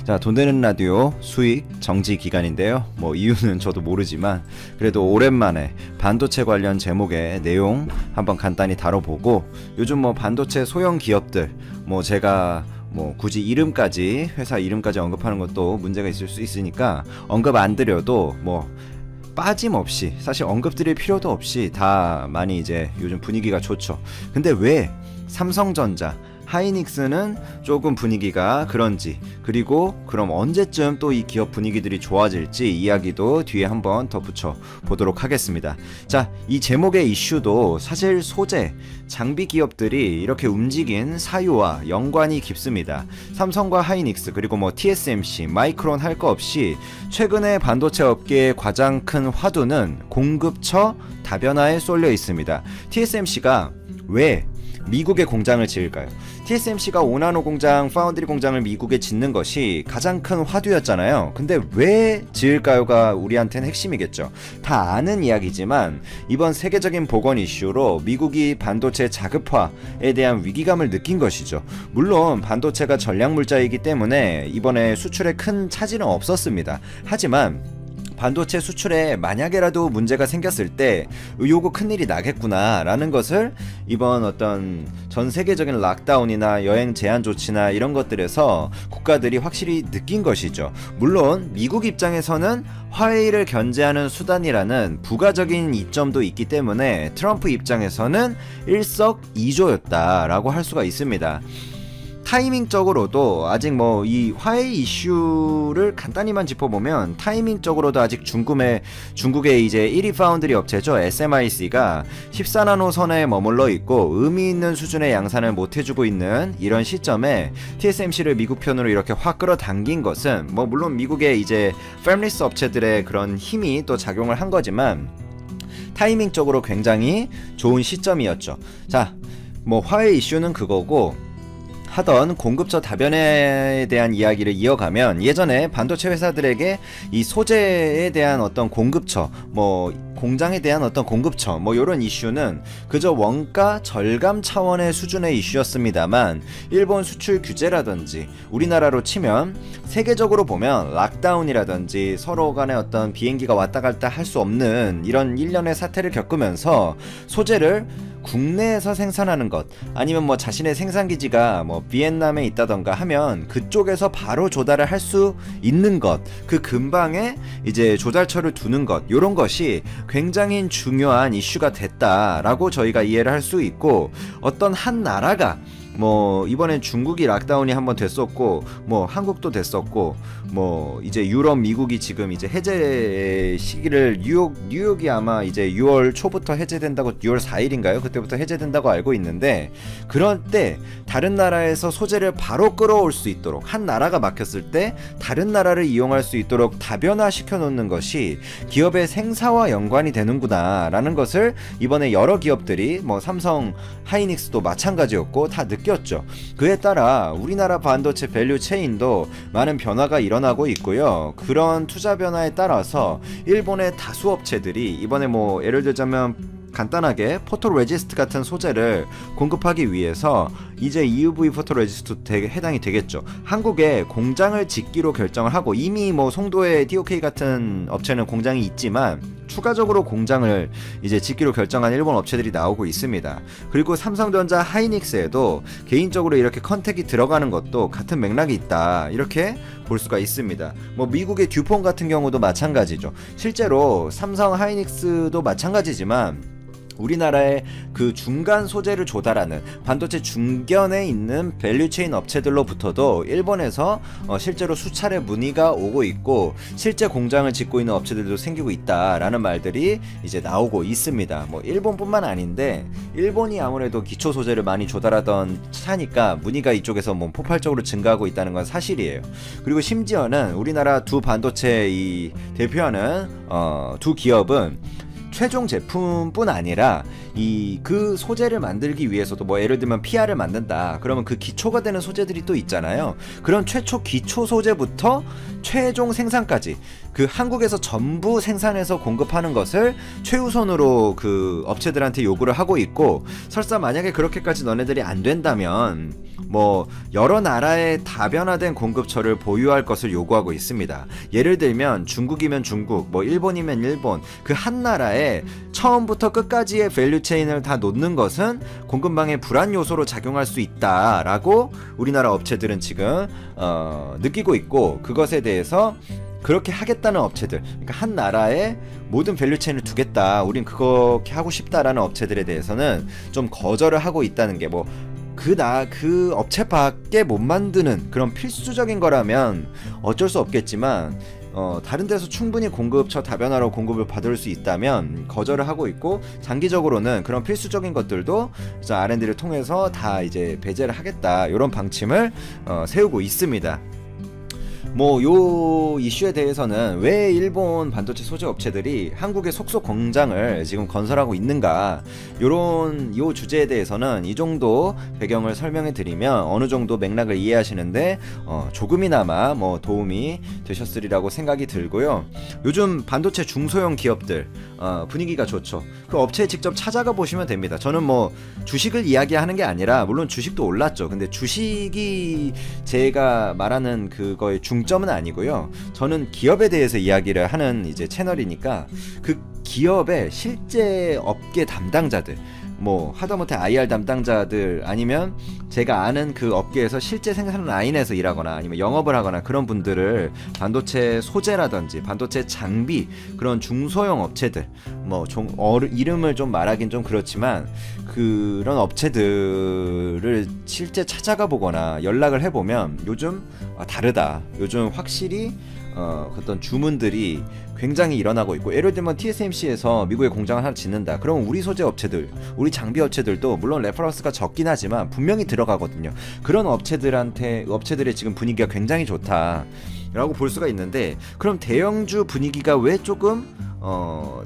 자, 돈 되는 라디오 수익 정지 기간인데요. 뭐 이유는 저도 모르지만 그래도 오랜만에 반도체 관련 제목의 내용 한번 간단히 다뤄보고, 요즘 뭐 반도체 소형 기업들, 뭐 제가 뭐 굳이 이름까지, 회사 이름까지 언급하는 것도 문제가 있을 수 있으니까 언급 안 드려도 뭐 빠짐없이, 사실 언급 드릴 필요도 없이 다 많이 이제 요즘 분위기가 좋죠. 근데 왜 삼성전자, 하이닉스는 조금 분위기가 그런지, 그리고 그럼 언제쯤 또 이 기업 분위기들이 좋아질지 이야기도 뒤에 한번 덧붙여 보도록 하겠습니다. 자, 이 제목의 이슈도 사실 소재, 장비 기업들이 이렇게 움직인 사유와 연관이 깊습니다. 삼성과 하이닉스, 그리고 뭐 TSMC, 마이크론 할 거 없이 최근에 반도체 업계의 가장 큰 화두는 공급처 다변화에 쏠려 있습니다. TSMC가 왜 미국에 공장을 지을까요? TSMC가 5나노 공장, 파운드리 공장을 미국에 짓는 것이 가장 큰 화두였잖아요. 근데 왜 지을까요가 우리한테는 핵심이겠죠. 다 아는 이야기지만 이번 세계적인 보건 이슈로 미국이 반도체 자급화에 대한 위기감을 느낀 것이죠. 물론 반도체가 전략물자이기 때문에 이번에 수출에 큰 차질은 없었습니다. 하지만 반도체 수출에 만약에라도 문제가 생겼을 때 요거 큰일이 나겠구나 라는 것을 이번 어떤 전 세계적인 락다운이나 여행 제한 조치나 이런 것들에서 국가들이 확실히 느낀 것이죠. 물론 미국 입장에서는 화웨이를 견제하는 수단이라는 부가적인 이점도 있기 때문에 트럼프 입장에서는 일석이조였다라고 할 수가 있습니다. 타이밍적으로도 아직 뭐 이 화웨이 이슈를 간단히만 짚어보면, 타이밍적으로도 아직 중국의 이제 1위 파운드리 업체죠, SMIC가 14나노 선에 머물러 있고 의미 있는 수준의 양산을 못 해주고 있는 이런 시점에 TSMC를 미국 편으로 이렇게 확 끌어당긴 것은 뭐 물론 미국의 이제 팹리스 업체들의 그런 힘이 또 작용을 한 거지만 타이밍적으로 굉장히 좋은 시점이었죠. 자, 뭐 화웨이 이슈는 그거고, 하던 공급처 다변화에 대한 이야기를 이어가면, 예전에 반도체 회사들에게 이 소재에 대한 어떤 공급처, 뭐 공장에 대한 어떤 공급처, 뭐 요런 이슈는 그저 원가 절감 차원의 수준의 이슈였습니다만, 일본 수출 규제라든지 우리나라로 치면 세계적으로 보면 락다운이라든지 서로 간에 어떤 비행기가 왔다 갔다 할 수 없는 이런 일련의 사태를 겪으면서 소재를 국내에서 생산하는 것, 아니면 뭐 자신의 생산기지가 뭐 비엔남에 있다던가 하면 그쪽에서 바로 조달을 할 수 있는 것, 그 근방에 이제 조달처를 두는 것, 요런 것이 굉장히 중요한 이슈가 됐다라고 저희가 이해를 할 수 있고, 어떤 한 나라가 뭐 이번엔 중국이 락다운이 한번 됐었고, 뭐 한국도 됐었고, 뭐 이제 유럽, 미국이 지금 이제 해제 시기를 뉴욕이 아마 이제 6월 초부터 해제된다고, 6월 4일인가요? 그때부터 해제된다고 알고 있는데, 그럴 때 다른 나라에서 소재를 바로 끌어올 수 있도록, 한 나라가 막혔을 때 다른 나라를 이용할 수 있도록 다변화 시켜 놓는 것이 기업의 생사와 연관이 되는구나 라는 것을 이번에 여러 기업들이, 뭐 삼성, 하이닉스도 마찬가지였고 다 느꼈죠. 그에 따라 우리나라 반도체 밸류 체인도 많은 변화가 일어나고 있고요. 그런 투자 변화에 따라서 일본의 다수 업체들이 이번에 뭐 예를 들자면 간단하게 포토레지스트 같은 소재를 공급하기 위해서 이제 EUV 포토레지스트 해당이 되겠죠. 한국에 공장을 짓기로 결정을 하고, 이미 뭐 송도에 TOK 같은 업체는 공장이 있지만 추가적으로 공장을 이제 짓기로 결정한 일본 업체들이 나오고 있습니다. 그리고 삼성전자, 하이닉스에도 개인적으로 이렇게 컨택이 들어가는 것도 같은 맥락이 있다, 이렇게 볼 수가 있습니다. 뭐 미국의 듀폰 같은 경우도 마찬가지죠. 실제로 삼성, 하이닉스도 마찬가지지만 우리나라의 그 중간 소재를 조달하는 반도체 중견에 있는 밸류체인 업체들로부터도 일본에서 실제로 수차례 문의가 오고 있고, 실제 공장을 짓고 있는 업체들도 생기고 있다라는 말들이 이제 나오고 있습니다. 뭐 일본뿐만 아닌데, 일본이 아무래도 기초 소재를 많이 조달하던 차니까 문의가 이쪽에서 뭐 폭발적으로 증가하고 있다는 건 사실이에요. 그리고 심지어는 우리나라 두 반도체 이 대표하는 두 기업은 최종 제품뿐 아니라 그 소재를 만들기 위해서도, 뭐 예를 들면 PR을 만든다 그러면 그 기초가 되는 소재들이 또 있잖아요. 그런 최초 기초 소재부터 최종 생산까지 그 한국에서 전부 생산해서 공급하는 것을 최우선으로 그 업체들한테 요구를 하고 있고, 설사 만약에 그렇게까지 너네들이 안 된다면 뭐 여러 나라의 다변화된 공급처를 보유할 것을 요구하고 있습니다. 예를 들면 중국이면 중국, 뭐 일본이면 일본, 그 한 나라에 처음부터 끝까지의 밸류체인을 다 놓는 것은 공급망의 불안 요소로 작용할 수 있다라고 우리나라 업체들은 지금 느끼고 있고, 그것에 대해서 그렇게 하겠다는 업체들, 그러니까 한 나라에 모든 밸류체인을 두겠다, 우린 그렇게 하고 싶다라는 업체들에 대해서는 좀 거절을 하고 있다는 게, 뭐 그 업체밖에 못 만드는 그런 필수적인 거라면 어쩔 수 없겠지만, 다른 데서 충분히 공급처 다변화로 공급을 받을 수 있다면 거절을 하고 있고, 장기적으로는 그런 필수적인 것들도 이제 R&D를 통해서 다 이제 배제를 하겠다, 이런 방침을 세우고 있습니다. 뭐 요 이슈에 대해서는 왜 일본 반도체 소재 업체들이 한국에 속속 공장을 지금 건설하고 있는가, 요 주제에 대해서는 이 정도 배경을 설명해 드리면 어느 정도 맥락을 이해하시는데 조금이나마 뭐 도움이 되셨으리라고 생각이 들고요. 요즘 반도체 중소형 기업들 분위기가 좋죠. 그 업체에 직접 찾아가 보시면 됩니다. 저는 뭐 주식을 이야기하는 게 아니라, 물론 주식도 올랐죠. 근데 주식이 제가 말하는 그거의 중점은 아니고요. 저는 기업에 대해서 이야기를 하는 이제 채널이니까 그 기업의 실제 업계 담당자들, 뭐 하다못해 IR 담당자들, 아니면 제가 아는 그 업계에서 실제 생산 라인에서 일하거나 아니면 영업을 하거나 그런 분들을, 반도체 소재라든지 반도체 장비, 그런 중소형 업체들, 뭐 이름을 좀 말하긴 좀 그렇지만 그런 업체들을 실제 찾아가 보거나 연락을 해보면 요즘 다르다, 요즘 확실히 어떤 주문들이 굉장히 일어나고 있고, 예를 들면 TSMC에서 미국에 공장을 하나 짓는다, 그럼 우리 소재 업체들, 우리 장비 업체들도 물론 레퍼런스가 적긴 하지만 분명히 들어가거든요. 그런 업체들의 지금 분위기가 굉장히 좋다 라고 볼 수가 있는데, 그럼 대형주 분위기가 왜 조금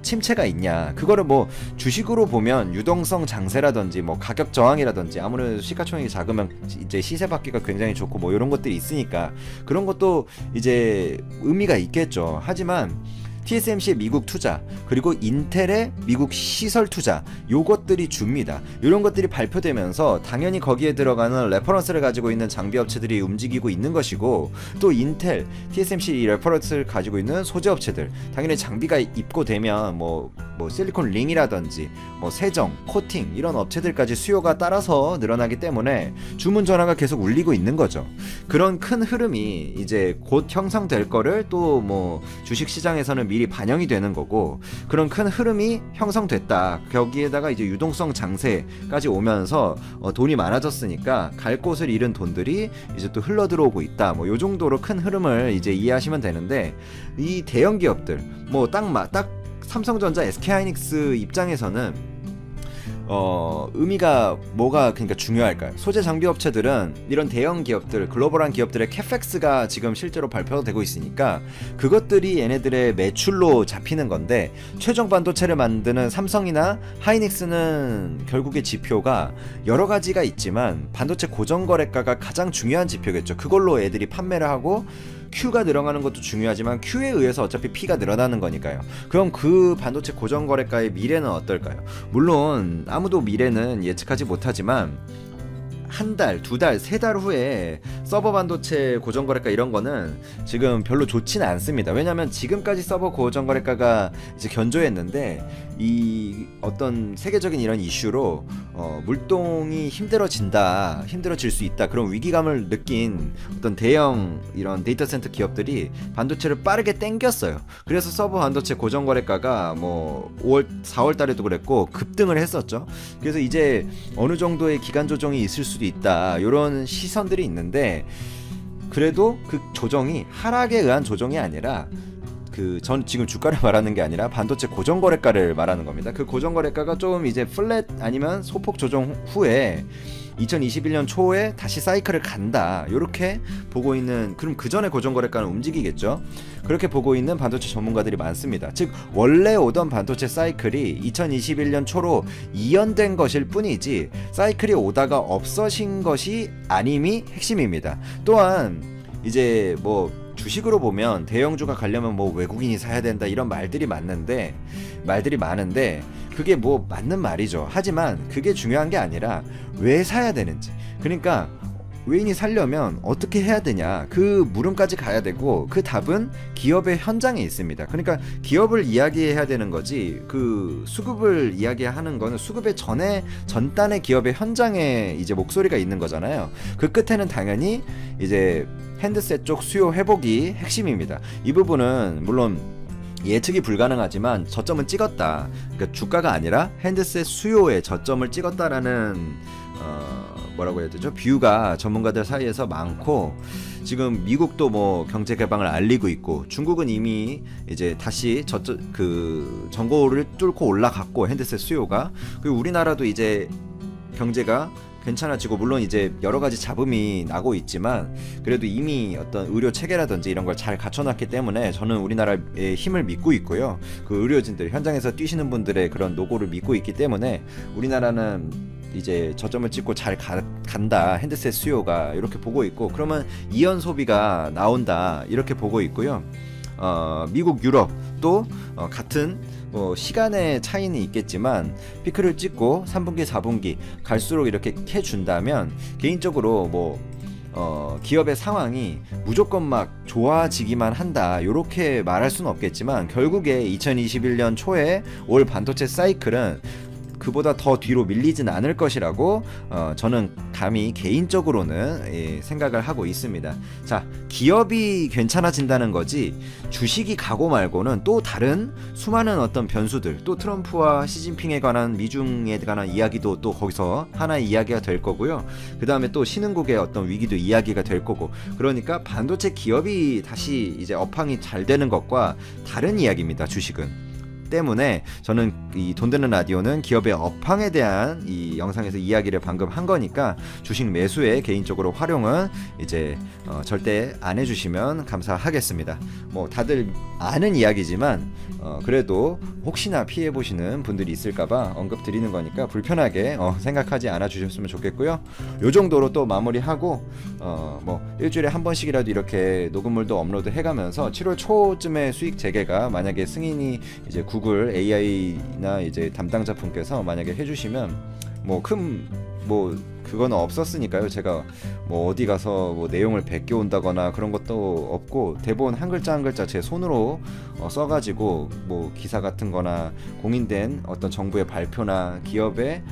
침체가 있냐, 그거를 뭐 주식으로 보면 유동성 장세라든지 뭐 가격 저항이라든지, 아무래도 시가총액이 작으면 이제 시세 받기가 굉장히 좋고 뭐 이런 것들이 있으니까 그런 것도 이제 의미가 있겠죠. 하지만 TSMC의 미국 투자, 그리고 인텔의 미국 시설 투자, 요것들이 줍니다. 이런 것들이 발표되면서 당연히 거기에 들어가는 레퍼런스를 가지고 있는 장비 업체들이 움직이고 있는 것이고, 또 인텔, TSMC 이 레퍼런스를 가지고 있는 소재 업체들, 당연히 장비가 입고되면 뭐 실리콘 링이라든지 뭐 세정, 코팅, 이런 업체들까지 수요가 따라서 늘어나기 때문에 주문 전화가 계속 울리고 있는 거죠. 그런 큰 흐름이 이제 곧 형성될 거를 또 뭐 주식 시장에서는 미리 반영이 되는 거고, 그런 큰 흐름이 형성됐다, 거기에다가 이제 유동성 장세까지 오면서 돈이 많아졌으니까 갈 곳을 잃은 돈들이 이제 또 흘러 들어오고 있다, 뭐 요 정도로 큰 흐름을 이제 이해하시면 되는데, 이 대형 기업들, 뭐 딱 삼성전자, SK하이닉스 입장에서는 의미가 뭐가 그러니까 중요할까요? 소재 장비 업체들은 이런 대형 기업들, 글로벌한 기업들의 캐펙스가 지금 실제로 발표되고 있으니까 그것들이 얘네들의 매출로 잡히는 건데, 최종 반도체를 만드는 삼성이나 하이닉스는 결국의 지표가 여러 가지가 있지만 반도체 고정거래가가 가장 중요한 지표겠죠. 그걸로 애들이 판매를 하고 Q가 늘어나는 것도 중요하지만 Q에 의해서 어차피 P가 늘어나는 거니까요. 그럼 그 반도체 고정거래가의 미래는 어떨까요? 물론 아무도 미래는 예측하지 못하지만 한 달, 두 달, 세 달 후에 서버 반도체 고정거래가 이런 거는 지금 별로 좋지는 않습니다. 왜냐면 지금까지 서버 고정거래가가 이제 견조했는데, 이 어떤 세계적인 이런 이슈로 물동이 힘들어질 수 있다, 그런 위기감을 느낀 어떤 대형 이런 데이터 센터 기업들이 반도체를 빠르게 땡겼어요. 그래서 서버 반도체 고정거래가가 뭐 4월 달에도 그랬고 급등을 했었죠. 그래서 이제 어느 정도의 기간 조정이 있을 수도 있다, 이런 시선들이 있는데, 그래도 그 조정이 하락에 의한 조정이 아니라, 전 지금 주가를 말하는 게 아니라 반도체 고정거래가를 말하는 겁니다. 그 고정거래가가 좀 이제 플랫 아니면 소폭 조정 후에 2021년 초에 다시 사이클을 간다, 요렇게 보고 있는, 그럼 그 전에 고정거래가는 움직이겠죠. 그렇게 보고 있는 반도체 전문가들이 많습니다. 즉 원래 오던 반도체 사이클이 2021년 초로 이연된 것일 뿐이지 사이클이 오다가 없어진 것이 아님이 핵심입니다. 또한 이제 뭐 주식으로 보면 대형주가 가려면 뭐 외국인이 사야 된다, 이런 말들이 많은데 그게 뭐 맞는 말이죠. 하지만 그게 중요한 게 아니라 왜 사야 되는지, 그러니까 외인이 살려면 어떻게 해야 되냐, 그 물음까지 가야 되고 그 답은 기업의 현장에 있습니다. 그러니까 기업을 이야기해야 되는 거지, 그 수급을 이야기하는 거는 수급의 전단의 기업의 현장에 이제 목소리가 있는 거잖아요. 그 끝에는 당연히 이제 핸드셋 쪽 수요 회복이 핵심입니다. 이 부분은 물론 예측이 불가능하지만 저점은 찍었다, 그러니까 주가가 아니라 핸드셋 수요에 저점을 찍었다라는 뭐라고 해야 되죠? 뷰가 전문가들 사이에서 많고, 지금 미국도 뭐 경제 개방을 알리고 있고, 중국은 이미 이제 다시 그 전고를 뚫고 올라갔고 핸드셋 수요가, 그리고 우리나라도 이제 경제가 괜찮아지고, 물론 이제 여러 가지 잡음이 나고 있지만 그래도 이미 어떤 의료 체계라든지 이런 걸 잘 갖춰놨기 때문에 저는 우리나라의 힘을 믿고 있고요. 그 의료진들, 현장에서 뛰시는 분들의 그런 노고를 믿고 있기 때문에 우리나라는 이제 저점을 찍고 잘 간다, 핸드셋 수요가, 이렇게 보고 있고, 그러면 이연 소비가 나온다, 이렇게 보고 있고요. 미국, 유럽 또 같은 시간의 차이는 있겠지만 피크를 찍고 3분기, 4분기 갈수록 이렇게 해준다면, 개인적으로 기업의 상황이 무조건 막 좋아지기만 한다, 요렇게 말할 수는 없겠지만, 결국에 2021년 초에 올 반도체 사이클은 그보다 더 뒤로 밀리진 않을 것이라고 저는 감히 개인적으로는 생각을 하고 있습니다. 자, 기업이 괜찮아진다는 거지 주식이 가고 말고는 또 다른 수많은 어떤 변수들, 또 트럼프와 시진핑에 관한, 미중에 관한 이야기도 또 거기서 하나의 이야기가 될 거고요. 그 다음에 또 신흥국의 어떤 위기도 이야기가 될 거고, 그러니까 반도체 기업이 다시 이제 업황이 잘 되는 것과 다른 이야기입니다, 주식은. 때문에 저는 이 돈 되는 라디오는 기업의 업황에 대한 이 영상에서 이야기를 방금 한 거니까, 주식 매수에 개인적으로 활용은 이제 절대 안 해주시면 감사하겠습니다. 뭐 다들 아는 이야기지만 그래도 혹시나 피해 보시는 분들이 있을까봐 언급 드리는 거니까 불편하게 생각하지 않아 주셨으면 좋겠고요. 요 정도로 또 마무리하고 뭐 일주일에 한 번씩이라도 이렇게 녹음물도 업로드 해가면서 7월 초쯤에 수익 재개가 만약에 승인이 이제 구글 AI나 이제 담당자 분께서 만약에 해주시면 그거는 없었으니까요. 제가 뭐 어디 가서 뭐 내용을 베껴 온다거나 그런 것도 없고, 대본 한 글자 한 글자 제 손으로 써가지고 뭐 기사 같은 거나 공인된 어떤 정부의 발표나 기업의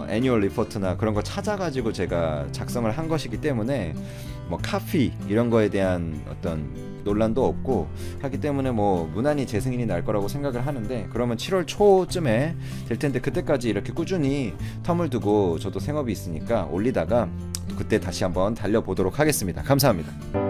애니얼 리포트나 그런 거 찾아가지고 제가 작성을 한 것이기 때문에 뭐 카피 이런 거에 대한 어떤 논란도 없고 하기 때문에 뭐 무난히 재승인이 날 거라고 생각을 하는데, 그러면 7월 초쯤에 될 텐데 그때까지 이렇게 꾸준히 텀을 두고 저도 생업이 있으니까 올리다가 그때 다시 한번 달려보도록 하겠습니다. 감사합니다.